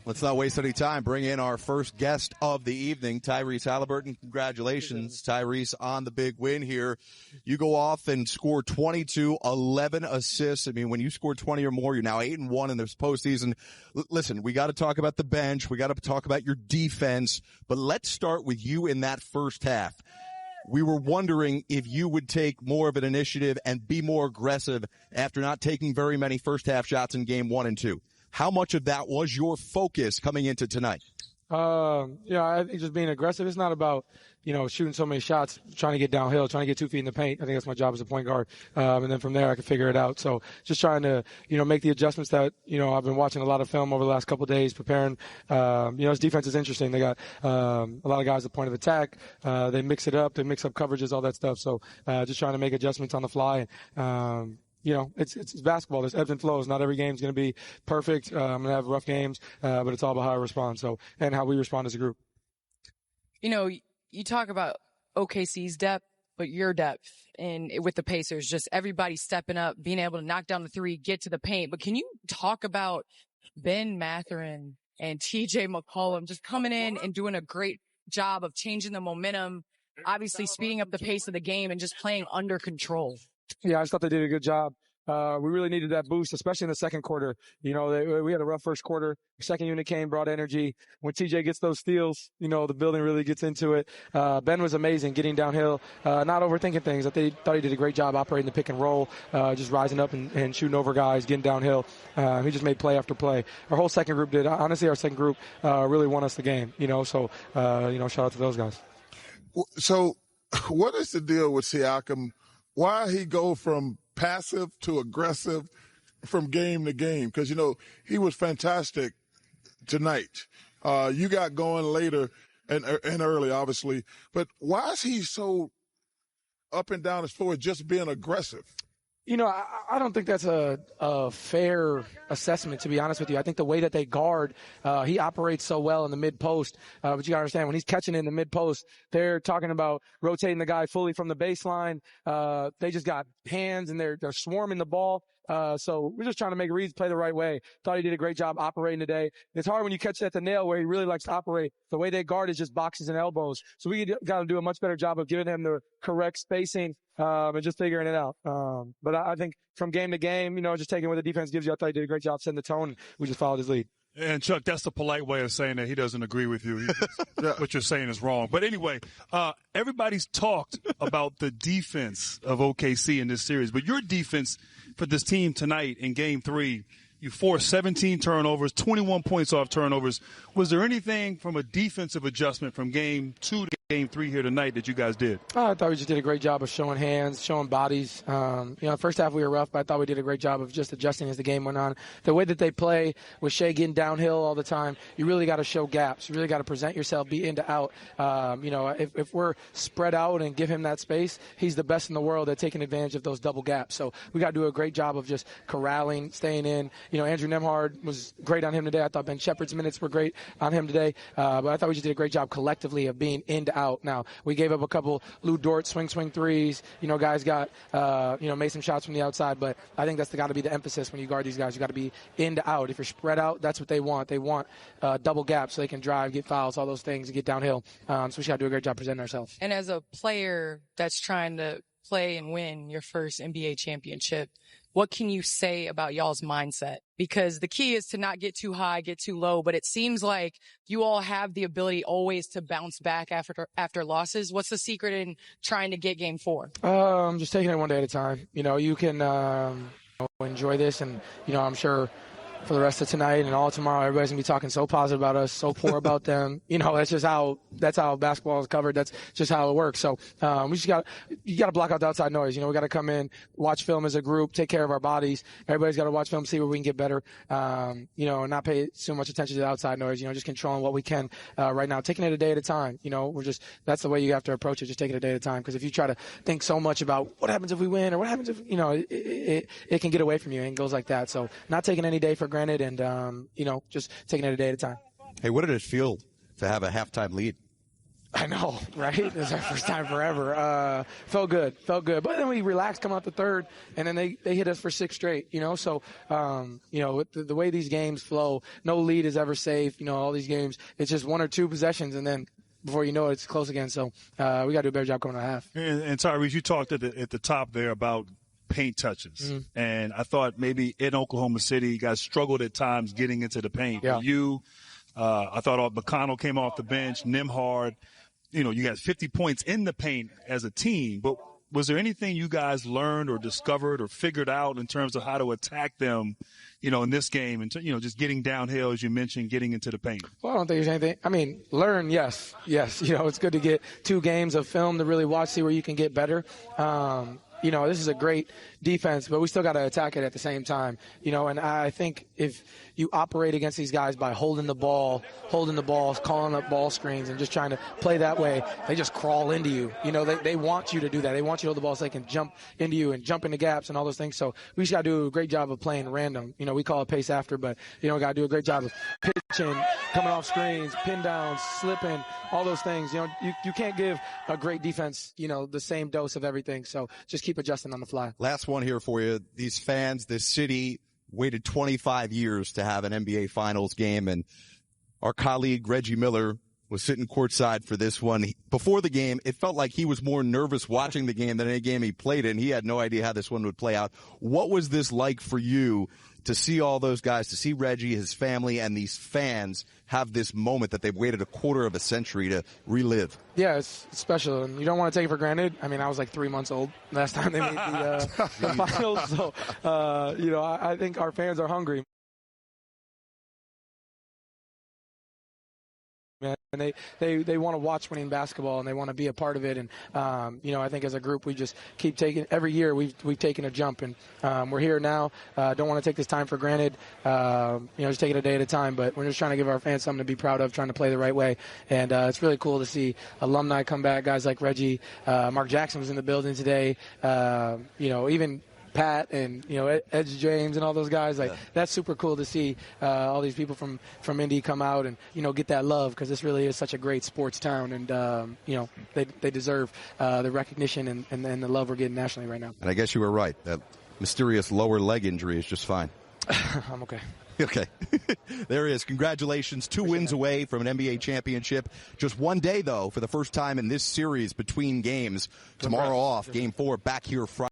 Let's not waste any time. Bring in our first guest of the evening, Tyrese Haliburton. Congratulations, Tyrese, on the big win here. You go off and score 22, 11 assists. I mean, when you score 20 or more, you're now 8-1 in this postseason. Listen, we got to talk about the bench. We got to talk about your defense. But let's start with you in that first half. We were wondering if you would take more of an initiative and be more aggressive after not taking very many first half shots in game 1 and 2. How much of that was your focus coming into tonight? I think just being aggressive. It's not about, shooting so many shots, trying to get downhill, trying to get 2 feet in the paint. I think that's my job as a point guard. And then from there, I can figure it out. So just trying to, make the adjustments that, I've been watching a lot of film over the last couple of days, preparing. This defense is interesting. They got a lot of guys at point of attack. They mix it up. They mix up coverages, all that stuff. So just trying to make adjustments on the fly. It's basketball. There's ebbs and flows. Not every game's going to be perfect. I'm going to have rough games, but it's all about how I respond. And how we respond as a group. You talk about OKC's depth, but your depth with the Pacers, just everybody stepping up, being able to knock down the three, get to the paint. But can you talk about Ben Mathurin and TJ McCollum just coming in and doing a great job of changing the momentum, obviously speeding up the pace of the game and just playing under control? Yeah, I just thought they did a good job. We really needed that boost, especially in the second quarter. We had a rough first quarter. Second unit came, brought energy. When TJ gets those steals, the building really gets into it. Ben was amazing getting downhill, not overthinking things. I thought he did a great job operating the pick and roll, just rising up and shooting over guys, getting downhill. He just made play after play. Our whole second group did. Honestly, our second group really won us the game, so shout out to those guys. So what is the deal with Siakam? Why he go from passive to aggressive from game to game? Because, he was fantastic tonight. You got going later and early, obviously. But why is he so up and down his floor just being aggressive? I don't think that's a fair assessment, to be honest with you. I think the way that they guard, he operates so well in the mid-post. But you got to understand, when he's catching in the mid-post, they're talking about rotating the guy fully from the baseline. They just got hands, and they're swarming the ball. So we're just trying to make reads play the right way. Thought he did a great job operating today. It's hard when you catch at the nail where he really likes to operate. The way they guard is just boxes and elbows. So we got to do a much better job of giving him the correct spacing, and just figuring it out. But I think from game to game, just taking what the defense gives you, I thought he did a great job setting the tone. We just followed his lead. And Chuck, that's the polite way of saying that he doesn't agree with you. What you're saying is wrong. But anyway, everybody's talked about the defense of OKC in this series, but your defense for this team tonight in Game 3, you forced 17 turnovers, 21 points off turnovers. Was there anything from a defensive adjustment from Game 2 to Game 3 here tonight that you guys did? I thought we just did a great job of showing hands, showing bodies. First half we were rough, but I thought we did a great job of just adjusting as the game went on. The way that they play with Shea getting downhill all the time, you really got to show gaps. You really got to present yourself, be in to out. If we're spread out and give him that space, he's the best in the world at taking advantage of those double gaps. So we got to do a great job of just corralling, staying in. Andrew Nembhard was great on him today. I thought Ben Shepherd's minutes were great on him today. But I thought we just did a great job collectively of being in to out. Now, we gave up a couple Lou Dort swing threes. Guys got, made some shots from the outside. But I think that's got to be the emphasis when you guard these guys. You got to be in to out. If you're spread out, that's what they want. They want double gaps so they can drive, get fouls, all those things, and get downhill. So we got to do a great job presenting ourselves. And as a player that's trying to play and win your first NBA championship, what can you say about y'all's mindset? Because the key is to not get too high, get too low, but it seems like you all have the ability always to bounce back after losses. What's the secret in trying to get Game 4? Just taking it one day at a time. You can enjoy this, and, I'm sure for the rest of tonight and all tomorrow, everybody's going to be talking so positive about us, so poor about them. That's how basketball is covered. That's just how it works. So, you got to block out the outside noise. We got to come in, watch film as a group, take care of our bodies. Everybody's got to watch film, see where we can get better, and not pay so much attention to the outside noise, just controlling what we can, right now, taking it a day at a time. That's the way you have to approach it, just take it a day at a time. Because if you try to think so much about what happens if we win or what happens if, it can get away from you and it goes like that. So not taking any day for granted and, just taking it a day at a time. Hey, what did it feel to have a halftime lead? I know, right? It was our first time forever. Felt good. But then we relaxed, come out the third, and then they hit us for 6 straight, So, the way these games flow, no lead is ever safe. All these games, it's just 1 or 2 possessions, and then before you know it, it's close again. So we got to do a better job coming to half. And Tyrese, you talked at the top there about paint touches. Mm-hmm. And I thought maybe in Oklahoma City, you guys struggled at times getting into the paint. Yeah. I thought McConnell came off the bench, Nimhard. You got 50 points in the paint as a team, but was there anything you guys learned or discovered or figured out in terms of how to attack them, in this game and, just getting downhill, as you mentioned, getting into the paint? Well, I don't think there's anything. Learn, yes. It's good to get 2 games of film to really watch, see where you can get better. This is a great defense, but we still got to attack it at the same time. And I think if you operate against these guys by holding the balls, calling up ball screens, and just trying to play that way, they just crawl into you. They want you to do that. They want you to hold the ball so they can jump into you and jump into gaps and all those things. So we just got to do a great job of playing random. We call it pace after, but, got to do a great job of pitching, coming off screens, pin downs, slipping, all those things. You can't give a great defense, the same dose of everything. So just keep adjusting on the fly. Last one here for you. These fans, this city waited 25 years to have an NBA Finals game, and our colleague Reggie Miller was sitting courtside for this one. Before the game, it felt like he was more nervous watching the game than any game he played in. He had no idea how this one would play out. What was this like for you to see all those guys, to see Reggie, his family, and these fans have this moment that they've waited a quarter of a century to relive? Yeah, it's special, and you don't want to take it for granted. I was like 3 months old last time they made the finals, so I think our fans are hungry. And they want to watch winning basketball, and they want to be a part of it. And I think as a group we just keep taking, every year we've taken a jump, and we're here now. Don't want to take this time for granted. Just take it a day at a time. But we're just trying to give our fans something to be proud of, trying to play the right way. And it's really cool to see alumni come back, guys like Reggie. Mark Jackson was in the building today. Even Pat and Edge James and all those guys, that's super cool to see all these people from Indy come out and get that love, because this really is such a great sports town, and they deserve the recognition and the love we're getting nationally right now. And I guess you were right, that mysterious lower leg injury is just fine. I'm okay. Okay. There he is. Congratulations. 2 wins away from an NBA championship. Just one day, though, for the first time in this series between games. Tomorrow off. Game 4 back here Friday.